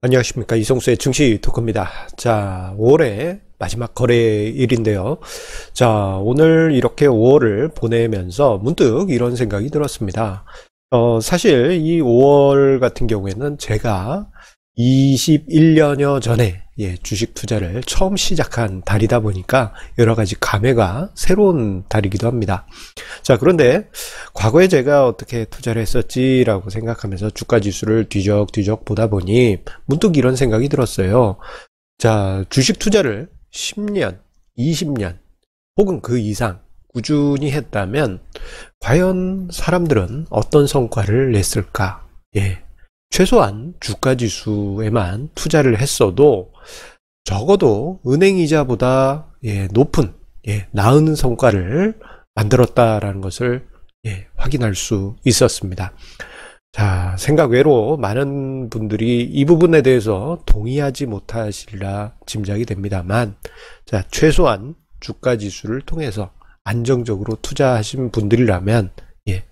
안녕하십니까, 이성수의 증시 토크입니다. 자, 5월의 마지막 거래일인데요. 자, 오늘 이렇게 5월을 보내면서 문득 이런 생각이 들었습니다. 사실 이 5월 같은 경우에는 제가 21년여 전에 주식 투자를 처음 시작한 달이다 보니까 여러 가지 감회가 새로운 달이기도 합니다. 자, 그런데 과거에 제가 어떻게 투자를 했었지라고 생각하면서 주가 지수를 뒤적뒤적 보다 보니 문득 이런 생각이 들었어요. 자, 주식 투자를 10년, 20년 혹은 그 이상 꾸준히 했다면 과연 사람들은 어떤 성과를 냈을까? 최소한 주가 지수에만 투자를 했어도 적어도 은행 이자보다 높은 나은 성과를 만들었다라는 것을 확인할 수 있었습니다. 자, 생각 외로 많은 분들이 이 부분에 대해서 동의하지 못하시리라 짐작이 됩니다만, 자, 최소한 주가 지수를 통해서 안정적으로 투자하신 분들이라면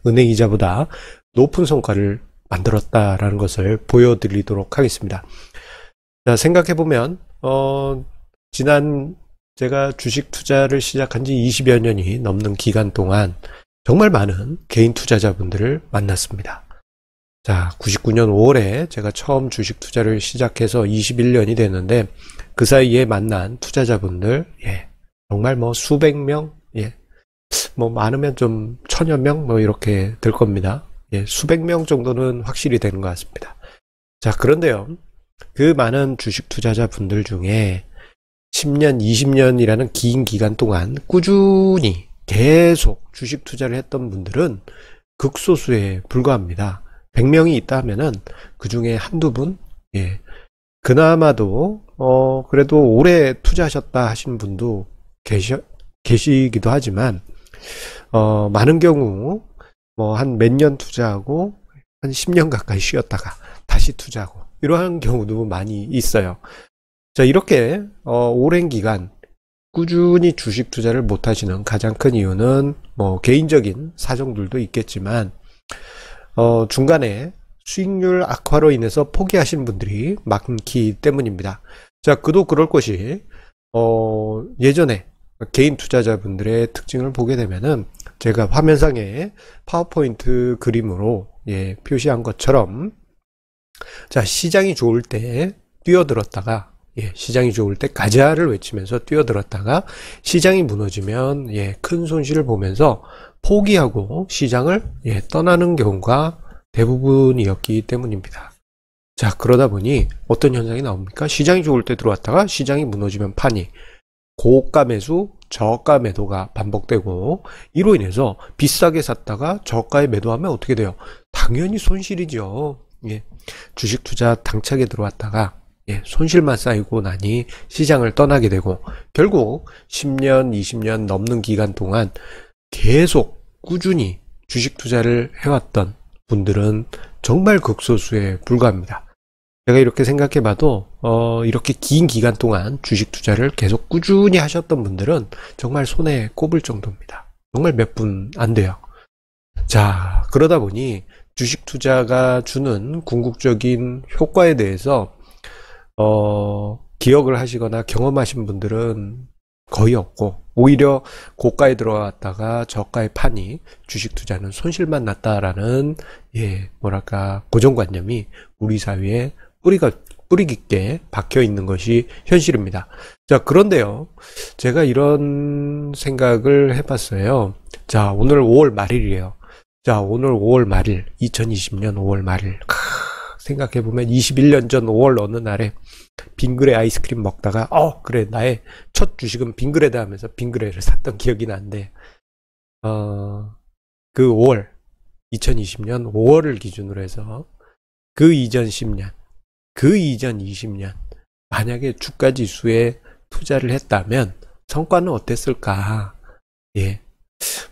은행 이자보다 높은 성과를 만들었다라는 것을 보여드리도록 하겠습니다. 자, 생각해보면 지난 제가 주식 투자를 시작한 지 20여 년이 넘는 기간 동안 정말 많은 개인 투자자분들을 만났습니다. 자, 99년 5월에 제가 처음 주식 투자를 시작해서 21년이 됐는데 그 사이에 만난 투자자분들 정말 뭐 수백 명, 뭐 많으면 좀 천여 명 뭐 이렇게 될 겁니다. 수백 명 정도는 확실히 되는 것 같습니다. 자, 그런데요, 그 많은 주식 투자자 분들 중에 10년, 20년이라는 긴 기간 동안 꾸준히 계속 주식 투자를 했던 분들은 극소수에 불과합니다. 100명이 있다 하면은 그 중에 한두 분, 그나마도 그래도 오래 투자하셨다 하신 분도 계시기도 하지만 많은 경우 뭐 한 몇 년 투자하고 한 10년 가까이 쉬었다가 다시 투자하고 이러한 경우도 많이 있어요. 자, 이렇게 오랜 기간 꾸준히 주식 투자를 못 하시는 가장 큰 이유는 뭐 개인적인 사정들도 있겠지만 중간에 수익률 악화로 인해서 포기하신 분들이 많기 때문입니다. 자, 그도 그럴 것이 예전에 개인 투자자분들의 특징을 보게 되면은 제가 화면상에 파워포인트 그림으로 표시한 것처럼, 자, 시장이 좋을 때 뛰어들었다가 시장이 좋을 때 가자를 외치면서 뛰어들었다가 시장이 무너지면 큰 손실을 보면서 포기하고 시장을 떠나는 경우가 대부분이었기 때문입니다. 자, 그러다 보니 어떤 현상이 나옵니까? 시장이 좋을 때 들어왔다가 시장이 무너지면 파니, 고가 매수, 저가 매도가 반복되고, 이로 인해서 비싸게 샀다가 저가에 매도하면 어떻게 돼요? 당연히 손실이죠. 주식 투자 당차게 들어왔다가 손실만 쌓이고 나니 시장을 떠나게 되고, 결국 10년, 20년 넘는 기간 동안 계속 꾸준히 주식 투자를 해왔던 분들은 정말 극소수에 불과합니다. 제가 이렇게 생각해 봐도 이렇게 긴 기간 동안 주식 투자를 계속 꾸준히 하셨던 분들은 정말 손에 꼽을 정도입니다. 정말 몇 분 안 돼요. 자, 그러다 보니 주식 투자가 주는 궁극적인 효과에 대해서 기억을 하시거나 경험하신 분들은 거의 없고, 오히려 고가에 들어왔다가 저가에 파니 주식 투자는 손실만 났다라는 뭐랄까 고정관념이 우리 사회에 뿌리 깊게 박혀 있는 것이 현실입니다. 자, 그런데요, 제가 이런 생각을 해봤어요. 자, 오늘 5월 말일이에요. 자, 오늘 5월 말일, 2020년 5월 말일. 생각해보면 21년 전 5월 어느 날에 빙그레 아이스크림 먹다가 그래, 나의 첫 주식은 빙그레다 하면서 빙그레를 샀던 기억이 나는데, 그 5월, 2020년 5월을 기준으로 해서 그 이전 10년, 그 이전 20년 만약에 주가 지수에 투자를 했다면 성과는 어땠을까?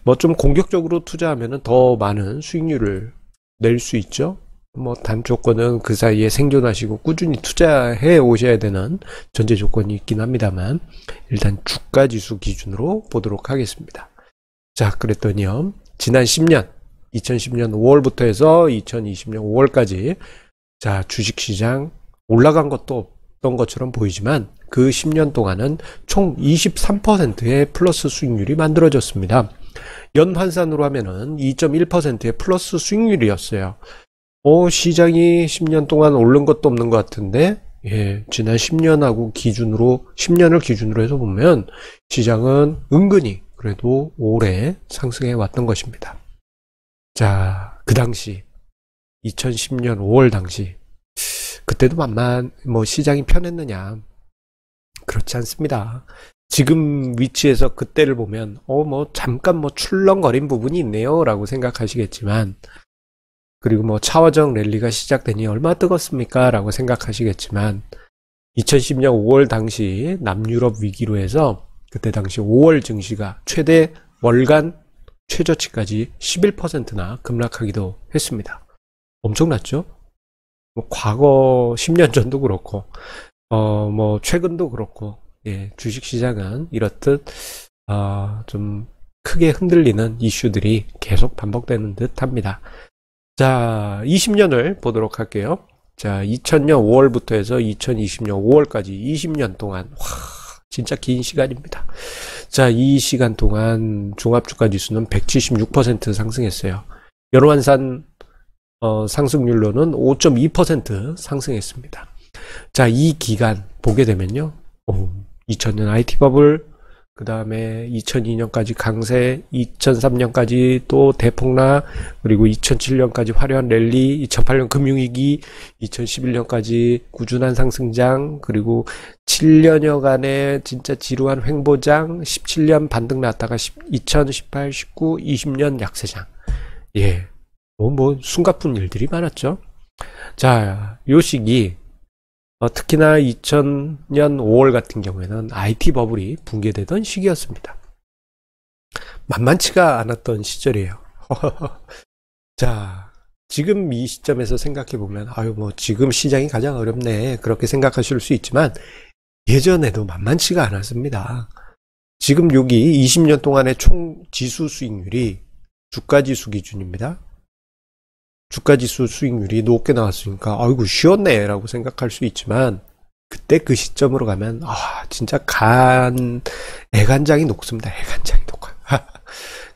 뭐 좀 공격적으로 투자하면 더 많은 수익률을 낼 수 있죠. 뭐 단 조건은 그 사이에 생존하시고 꾸준히 투자해 오셔야 되는 전제 조건이 있긴 합니다만, 일단 주가 지수 기준으로 보도록 하겠습니다. 자, 그랬더니요, 지난 10년 2010년 5월부터 해서 2020년 5월까지 자, 주식시장 올라간 것도 없던 것처럼 보이지만 그 10년 동안은 총 23%의 플러스 수익률이 만들어졌습니다. 연환산으로 하면은 2.1%의 플러스 수익률이었어요. 시장이 10년 동안 오른 것도 없는 것 같은데, 예, 지난 10년을 기준으로 해서 보면 시장은 은근히 그래도 오래 상승해 왔던 것입니다. 자, 그 당시 2010년 5월 당시 그때도 만만 시장이 편했느냐? 그렇지 않습니다. 지금 위치에서 그때를 보면 잠깐 출렁거린 부분이 있네요 라고 생각하시겠지만, 그리고 차화정 랠리가 시작되니 얼마나 뜨겁습니까 라고 생각하시겠지만, 2010년 5월 당시 남유럽 위기로 해서 그때 당시 5월 증시가 최대 월간 최저치까지 11%나 급락하기도 했습니다. 엄청났죠? 과거 10년 전도 그렇고 최근도 그렇고, 예, 주식시장은 이렇듯 좀 크게 흔들리는 이슈들이 계속 반복되는 듯 합니다. 자, 20년을 보도록 할게요. 자, 2000년 5월부터 해서 2020년 5월까지 20년 동안, 진짜 긴 시간입니다. 자, 이 시간 동안 종합주가지수는 176% 상승했어요. 연환산 상승률로는 5.2% 상승했습니다. 자, 이 기간 보게 되면요, 2000년 IT 버블, 그 다음에 2002년까지 강세, 2003년까지 또 대폭락, 그리고 2007년까지 화려한 랠리, 2008년 금융위기, 2011년까지 꾸준한 상승장, 그리고 7년여간의 진짜 지루한 횡보장, 17년 반등 났다가 2018, 19, 20년 약세장. 예, 숨가쁜 일들이 많았죠. 자, 요 시기, 특히나 2000년 5월 같은 경우에는 IT 버블이 붕괴되던 시기였습니다. 만만치가 않았던 시절이에요. 자, 지금 이 시점에서 생각해보면 지금 시장이 가장 어렵네 그렇게 생각하실 수 있지만, 예전에도 만만치가 않았습니다. 지금 여기 20년 동안의 총 지수 수익률이 주가지수 기준입니다. 주가지수 수익률이 높게 나왔으니까 아이고 쉬웠네 라고 생각할 수 있지만, 그때 그 시점으로 가면 진짜 애간장이 녹습니다. 애간장이 녹아.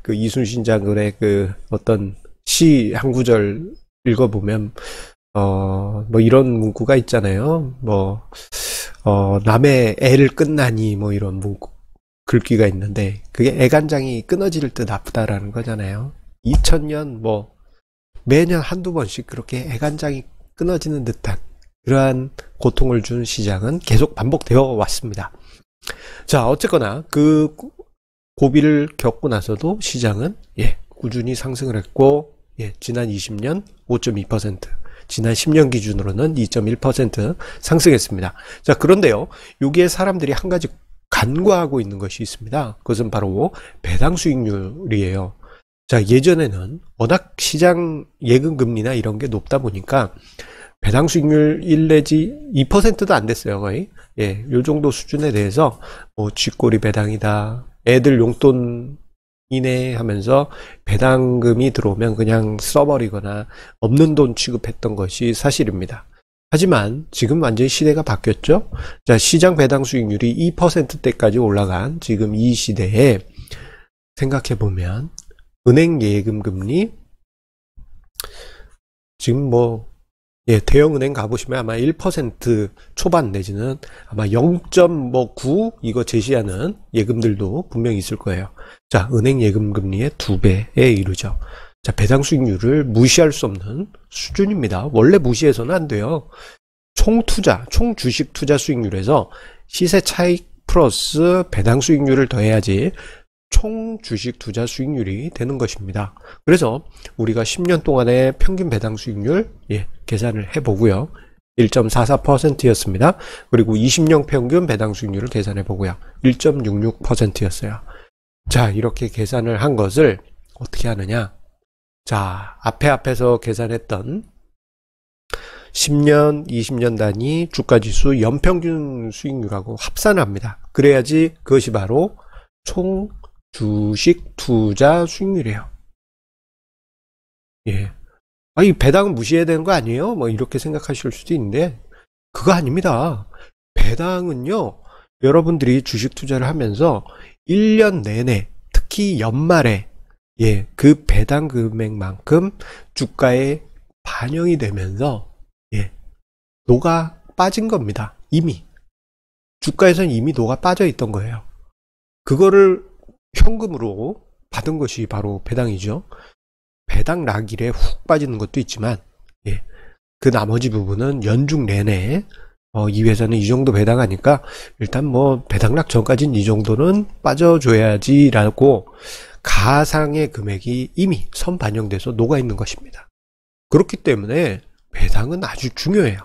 그 이순신 장군의 그 어떤 시 한 구절 읽어보면 이런 문구가 있잖아요. 남의 애를 끝나니 이런 문구 글귀가 있는데, 그게 애간장이 끊어질 듯 아프다라는 거잖아요. 2000년 매년 한두 번씩 그렇게 애간장이 끊어지는 듯한 그러한 고통을 준 시장은 계속 반복되어 왔습니다. 자, 어쨌거나 그 고비를 겪고 나서도 시장은 꾸준히 상승을 했고, 지난 20년 5.2%, 지난 10년 기준으로는 2.1% 상승했습니다. 자, 그런데요, 여기에 사람들이 한 가지 간과하고 있는 것이 있습니다. 그것은 바로 배당 수익률이에요. 자, 예전에는 워낙 시장 예금금리나 이런 게 높다 보니까 배당 수익률 1 내지 2%도 안 됐어요, 거의. 예, 요 정도 수준에 대해서 쥐꼬리 배당이다, 애들 용돈이네 하면서 배당금이 들어오면 그냥 써버리거나 없는 돈 취급했던 것이 사실입니다. 하지만 지금 완전히 시대가 바뀌었죠. 자, 시장 배당 수익률이 2%대까지 올라간 지금 이 시대에 생각해보면, 은행 예금 금리 지금 대형은행 가보시면 아마 1% 초반 내지는 아마 0.9 이거 제시하는 예금들도 분명히 있을 거예요. 자, 은행 예금 금리의 2배에 이르죠. 자, 배당 수익률을 무시할 수 없는 수준입니다. 원래 무시해서는 안 돼요. 총 주식 투자 수익률에서 시세 차익 플러스 배당 수익률을 더해야지 총 주식 투자 수익률이 되는 것입니다. 그래서 우리가 10년 동안의 평균 배당 수익률 계산을 해보고요. 1.44%였습니다. 그리고 20년 평균 배당 수익률을 계산해 보고요. 1.66%였어요. 자, 이렇게 계산을 한 것을 어떻게 하느냐? 자, 앞에서 계산했던 10년, 20년 단위 주가지수 연평균 수익률하고 합산을 합니다. 그래야지 그것이 바로 총 주식 투자 수익률이에요. 예. 이 배당은 무시해야 되는 거 아니에요? 이렇게 생각하실 수도 있는데, 그거 아닙니다. 배당은요, 여러분들이 주식 투자를 하면서 1년 내내, 특히 연말에, 예, 그 배당 금액만큼 주가에 반영이 되면서, 예, 녹아 빠진 겁니다. 이미. 주가에선 이미 녹아 빠져 있던 거예요. 그거를 현금으로 받은 것이 바로 배당이죠. 배당 락일에 훅 빠지는 것도 있지만, 예, 그 나머지 부분은 연중 내내 이 회사는 이 정도 배당하니까 일단 뭐 배당락 전까지는 이 정도는 빠져줘야지라고 가상의 금액이 이미 선반영돼서 녹아있는 것입니다. 그렇기 때문에 배당은 아주 중요해요.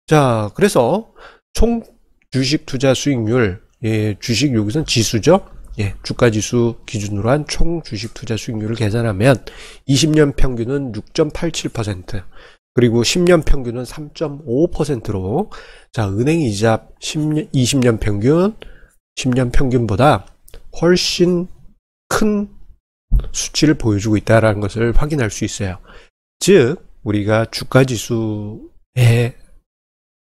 자, 그래서 총 주식 투자 수익률, 예, 주식 여기선 지수죠. 예, 주가지수 기준으로 한 총 주식 투자 수익률을 계산하면 20년 평균은 6.87%, 그리고 10년 평균은 3.5%로, 자, 은행이자 20년 평균, 10년 평균보다 훨씬 큰 수치를 보여주고 있다는 것을 확인할 수 있어요. 즉, 우리가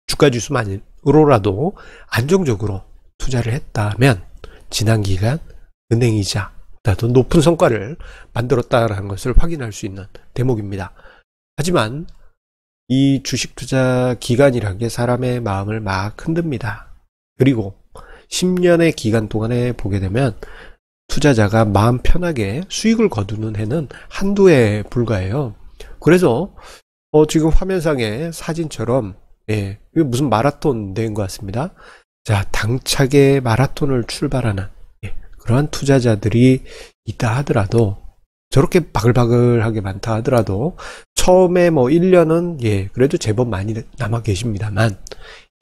주가지수만으로라도 안정적으로 투자를 했다면 지난 기간 은행이자보다도 높은 성과를 만들었다는 것을 확인할 수 있는 대목입니다. 하지만 이 주식 투자 기간이라는 게 사람의 마음을 막 흔듭니다. 그리고 10년의 기간 동안에 보게 되면 투자자가 마음 편하게 수익을 거두는 해는 한두 해에 불과해요. 그래서 지금 화면상의 사진처럼, 예, 이게 무슨 마라톤 대회인 것 같습니다. 자, 당차게 마라톤을 출발하는, 예, 그러한 투자자들이 있다 하더라도, 저렇게 바글바글하게 많다 하더라도 처음에 뭐 1년은, 예, 그래도 제법 많이 남아 계십니다만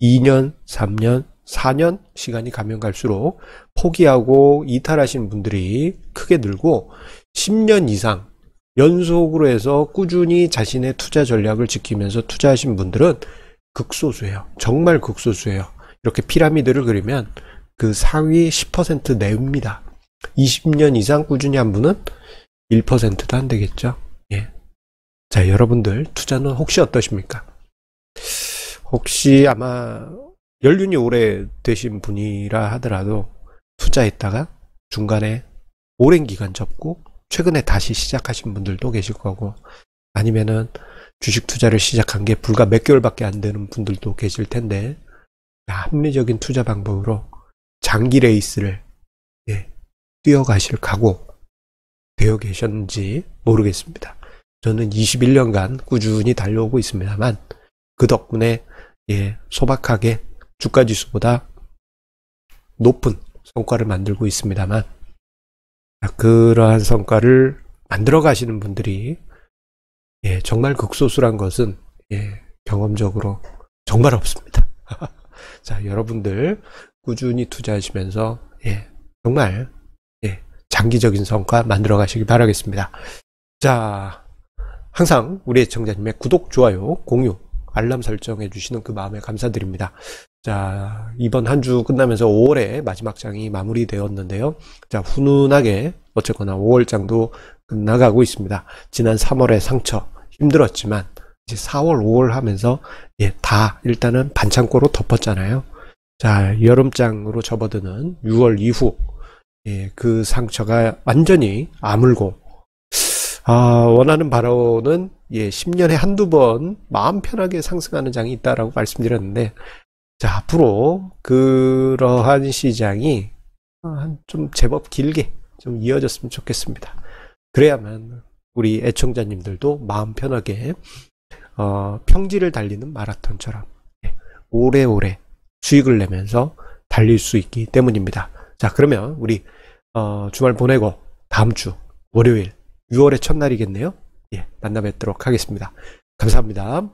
2년, 3년, 4년 시간이 가면 갈수록 포기하고 이탈하시는 분들이 크게 늘고 10년 이상 연속으로 해서 꾸준히 자신의 투자 전략을 지키면서 투자하신 분들은 극소수예요. 정말 극소수예요. 이렇게 피라미드를 그리면 그 상위 10% 내입니다. 20년 이상 꾸준히 한 분은 1%도 안 되겠죠. 예. 자, 여러분들 투자는 혹시 어떠십니까? 혹시 아마 연륜이 오래 되신 분이라 하더라도 투자했다가 중간에 오랜 기간 접고 최근에 다시 시작하신 분들도 계실 거고, 아니면은 주식 투자를 시작한 게 불과 몇 개월밖에 안 되는 분들도 계실 텐데, 합리적인 투자 방법으로 장기 레이스를, 예, 뛰어가실 각오 되어 계셨는지 모르겠습니다. 저는 21년간 꾸준히 달려오고 있습니다만 그 덕분에, 예, 소박하게 주가지수보다 높은 성과를 만들고 있습니다만, 그러한 성과를 만들어 가시는 분들이, 예, 정말 극소수란 것은, 예, 경험적으로 정말 없습니다. 자, 여러분들 꾸준히 투자하시면서, 예, 정말, 예, 장기적인 성과 만들어 가시기 바라겠습니다. 자, 항상 우리 애청자님의 구독, 좋아요, 공유, 알람 설정해 주시는 그 마음에 감사드립니다. 자, 이번 한 주 끝나면서 5월의 마지막 장이 마무리되었는데요. 자, 훈훈하게 어쨌거나 5월장도 끝나가고 있습니다. 지난 3월의 상처 힘들었지만 이제 4월, 5월 하면서, 예, 다 일단은 반창고로 덮었잖아요. 자, 여름장으로 접어드는 6월 이후, 예, 그 상처가 완전히 아물고, 원하는 바로는, 예, 10년에 한두 번 마음 편하게 상승하는 장이 있다라고 말씀드렸는데, 자, 앞으로 그러한 시장이 좀 제법 길게 좀 이어졌으면 좋겠습니다. 그래야만 우리 애청자님들도 마음 편하게 평지를 달리는 마라톤처럼, 예, 오래오래 수익을 내면서 달릴 수 있기 때문입니다. 자, 그러면 우리 주말 보내고 다음 주 월요일 6월의 첫날이겠네요. 예, 만나 뵙도록 하겠습니다. 감사합니다.